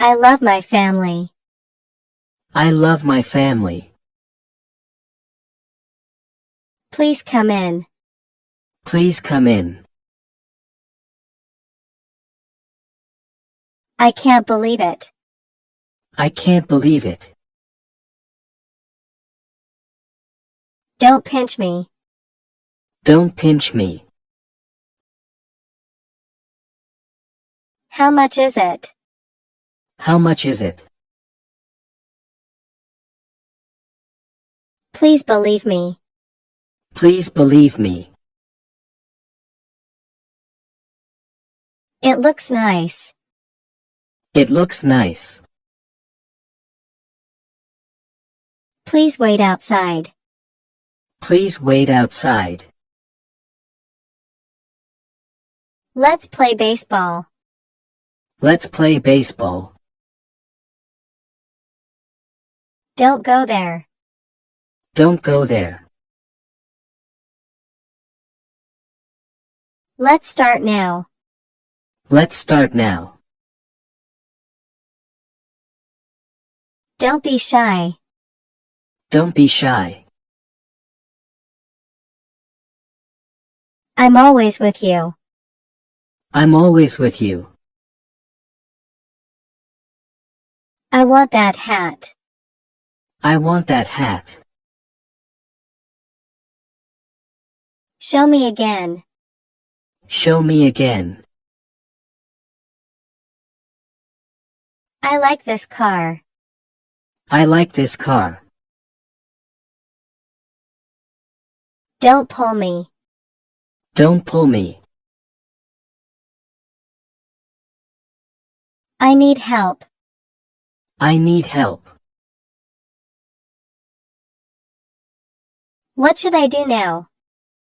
I love my family. I love my family. Please come in. Please come in. I can't believe it. I can't believe it. Don't pinch me. Don't pinch me. How much is it? How much is it? Please believe me. Please believe me. It looks nice. It looks nice. Please wait outside. Please wait outside. Let's play baseball. Let's play baseball. Don't go there. Don't go there. Let's start now. Let's start now. Don't be shy. Don't be shy. I'm always with you. I'm always with you. I want that hat. I want that hat. Show me again. Show me again. I like this car. I like this car. Don't pull me. Don't pull me. I need help. I need help. What should I do now?